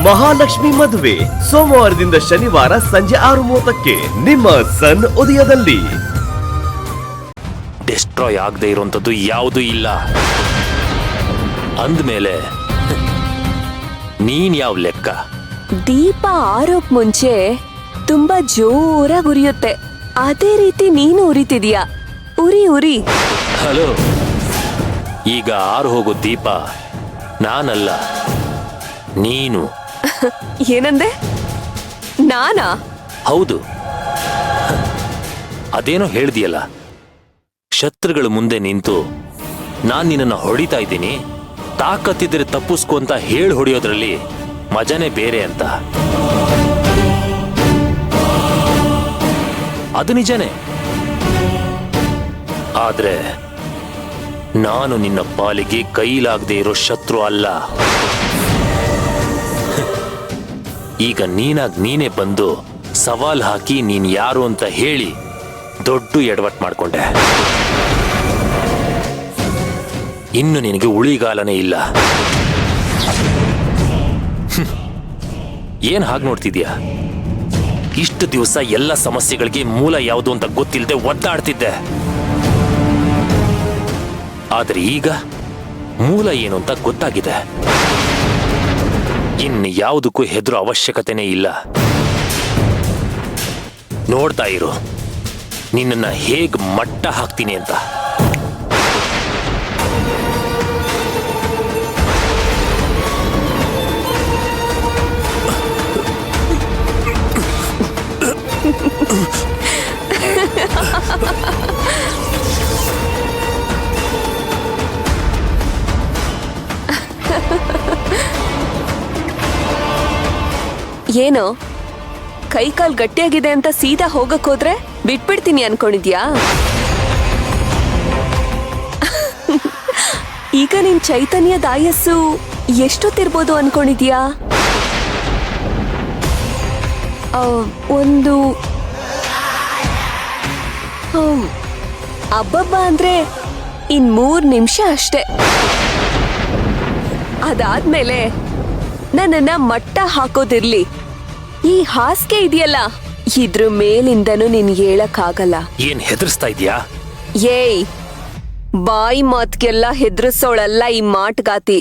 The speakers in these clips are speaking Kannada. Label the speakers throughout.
Speaker 1: ಮಹಾಲಕ್ಷ್ಮಿ ಮದುವೆ ಸೋಮವಾರದಿಂದ ಶನಿವಾರ ಸಂಜೆ 6:30ಕ್ಕೆ ನಿಮ್ಮ ಸನ್ ಉದಯದಲ್ಲಿ.
Speaker 2: ಡಿಸ್ಟ್ರಾಯ್ ಆಗದೆ ಇರುವಂತದ್ದು ಯಾವುದೂ ಇಲ್ಲ ಅಂದ್ಮೇಲೆ ನೀನ್ ಯಾವ ಲೆಕ್ಕ?
Speaker 3: ದೀಪ ಆರೋಕ್ ಮುಂಚೆ ತುಂಬಾ ಜೋರಾಗಿ ಉರಿಯುತ್ತೆ, ಅದೇ ರೀತಿ ನೀನು ಉರಿತಿದೀಯ. ಉರಿ ಉರಿ.
Speaker 2: ಹಲೋ, ಈಗ ಆರು ಹೋಗೋ ದೀಪ ನಾನಲ್ಲ, ನೀನು.
Speaker 3: ಏನಂದೆ? ನಾನಾ?
Speaker 2: ಹೌದು. ಅದೇನೋ ಹೇಳ್ದಿಯಲ್ಲ, ಶತ್ರುಗಳ ಮುಂದೆ ನಿಂತು ನಾನ್ ನಿನ್ನ ಹೊಡಿತಾ ಇದ್ದೀನಿ, ತಾಕತ್ತಿದ್ರೆ ತಪ್ಪಿಸ್ಕೊ ಅಂತ ಹೇಳಿ ಹೊಡೆಯೋದ್ರಲ್ಲಿ ಮಜಾನೇ ಬೇರೆ ಅಂತ. ಅದು ನಿಜನೇ. ಆದ್ರೆ ನಾನು ನಿನ್ನ ಪಾಲಿಗೆ ಕೈಲಾಗದೆ ಇರೋ ಶತ್ರು ಅಲ್ಲ. ಈಗ ನೀನೇ ಬಂದು ಸವಾಲ್ ಹಾಕಿ ನೀನ್ ಯಾರು ಅಂತ ಹೇಳಿ ದೊಡ್ಡ ಎಡವಟ್ ಮಾಡ್ಕೊಂಡೆ. ಇನ್ನು ನಿನಗೆ ಉಳಿಗಾಲನೇ ಇಲ್ಲ. ಏನ್ ಹಾಗೆ ನೋಡ್ತಿದ್ಯಾ? ಇಷ್ಟು ದಿವಸ ಎಲ್ಲ ಸಮಸ್ಯೆಗಳಿಗೆ ಮೂಲ ಯಾವುದು ಅಂತ ಗೊತ್ತಿಲ್ಲದೆ ಒದ್ದಾಡ್ತಿದ್ದೆ. ಆದ್ರೆ ಈಗ ಮೂಲ ಏನು ಅಂತ ಗೊತ್ತಾಗಿದೆ. ಇನ್ನು ಯಾವುದಕ್ಕೂ ಹೆದರೋ ಅವಶ್ಯಕತೆನೇ ಇಲ್ಲ. ನೋಡ್ತಾ ಇರು ನಿನ್ನನ್ನ ಹೇಗ್ ಮಟ್ಟ ಹಾಕ್ತೀನಿ ಅಂತ.
Speaker 3: ಏನೋ ಕೈಕಾಲ್ ಗಟ್ಟಿಯಾಗಿದೆ ಅಂತ ಸೀದಾ ಹೋಗಕ್ ಹೋದ್ರೆ ಬಿಟ್ಬಿಡ್ತೀನಿ ಅನ್ಕೊಂಡಿದ್ಯಾ? ಈಗ ನಿನ್ ಚೈತನ್ಯದ ಆಯಸ್ಸು ಎಷ್ಟೊತ್ತಿರ್ಬೋದು ಅನ್ಕೊಂಡಿದ್ಯಾ? ಒಂದು ಅಬ್ಬಬ್ಬ ಅಂದ್ರೆ ಇನ್ 3 ನಿಮಿಷ ಅಷ್ಟೆ. ಅದಾದ್ಮೇಲೆ ನನ್ನನ್ನ ಮಟ್ಟ ಹಾಕೋದಿರ್ಲಿ, ಈ ಹಾಸಿಗೆ ಇದೆಯಲ್ಲ ಇದ್ರ ಮೇಲಿಂದನೂ ನಿನ್ ಹೇಳಕ್ಕಾಗಲ್ಲ.
Speaker 2: ಏನ್ ಹೆದರ್ಸ್ತಾ ಇದ್ಯಾ?
Speaker 3: ಏಯ್, ಬಾಯಿ ಮಾತ್ಗೆಲ್ಲ ಹೆದರ್ಸೋಳಲ್ಲ ಈ ಮಾಟ್ಗಾತಿ.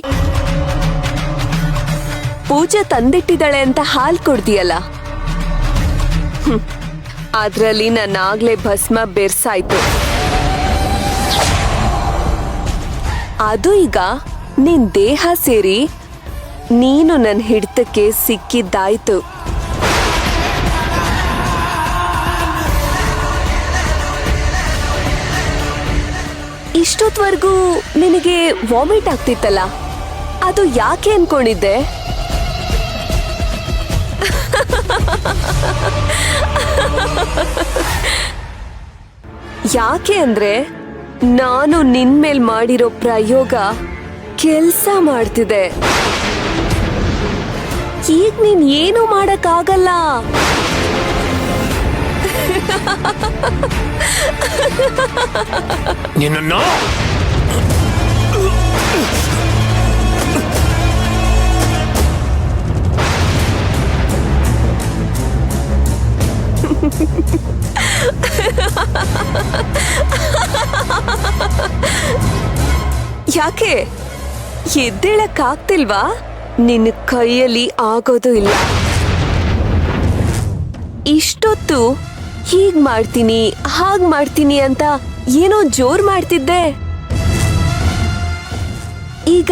Speaker 3: ಪೂಜೆ ತಂದಿಟ್ಟಿದ್ದಾಳೆ ಅಂತ ಹಾಲ್ ಕೊಡ್ತೀಯಲ್ಲ, ಅದ್ರಲ್ಲಿ ನನ್ನಾಗ್ಲೇ ಭಸ್ಮ ಬೆರ್ಸಾಯ್ತು. ಅದು ಈಗ ನಿನ್ ದೇಹ ಸೇರಿ ನೀನು ನನ್ನ ಹಿಡಿತಕ್ಕೆ ಸಿಕ್ಕಿದ್ದಾಯ್ತು. ಇಷ್ಟೊತ್ವರೆಗೂ ನಿನಗೆ ವಾಮಿಟ್ ಆಗ್ತಿತ್ತಲ್ಲ, ಅದು ಯಾಕೆ ಅನ್ಕೊಂಡಿದ್ದೆ? ಯಾಕೆ ಅಂದ್ರೆ ನಾನು ನಿನ್ ಮೇಲ್ ಮಾಡಿರೋ ಪ್ರಯೋಗ ಕೆಲ್ಸ ಮಾಡ್ತಿದೆ. ಈಗ ನೀನ್ ಏನು ಮಾಡಕ್ಕಾಗಲ್ಲ.
Speaker 2: ನಿನ್ನನ್ನು
Speaker 3: ಯಾಕೆ ಎದ್ದೇಳಕ್ಕಾಗ್ತಿಲ್ವಾ? ನಿನ್ನ ಕೈಯಲ್ಲಿ ಆಗೋದು ಇಲ್ಲ. ಇಷ್ಟೊತ್ತು ಹೀಗ್ ಮಾಡ್ತೀನಿ ಹಾಗ್ ಮಾಡ್ತೀನಿ ಅಂತ ಏನೋ ಜೋರ್ ಮಾಡ್ತಿದ್ದೆ. ಈಗ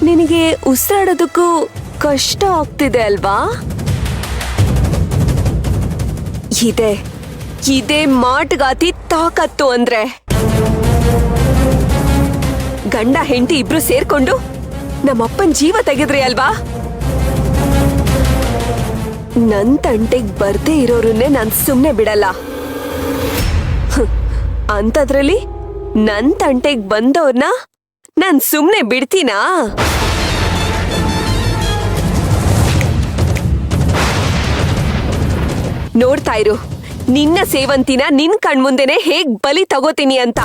Speaker 3: ನಿನಗೆ ಉಸಿರಾಡೋದಕ್ಕೂ ಕಷ್ಟ ಆಗ್ತಿದೆ ಅಲ್ವಾ? ಇದೇ ಮಾಟ್ಗಾತಿ ತಾಕತ್ತು ಅಂದ್ರೆ. ಗಂಡ ಹೆಂಡತಿ ಇಬ್ರು ಸೇರ್ಕೊಂಡು ನಮ್ಮಪ್ಪನ್ ಜೀವ ತೆಗೆದ್ರಿ ಅಲ್ವಾ? ನನ್ ತಂಟೆಗ್ ಬರ್ದೇ ಇರೋರನ್ನೇ ನಾನ್ ಸುಮ್ನೆ ಬಿಡಲ್ಲ. ಅಂತದ್ರಲ್ಲಿ ನನ್ ತಂಟೆಗ್ ಬಂದವ್ರನ್ನ ನಾನ್ ಸುಮ್ನೆ ಬಿಡ್ತೀನಾ? ನೋಡ್ತಾ ಇರು ನಿನ್ನ ಸೇವಂತಿನ ನಿನ್ ಕಣ್ಮುಂದೆನೆ ಹೇಗ್ ಬಲಿ ತಗೋತೀನಿ ಅಂತ.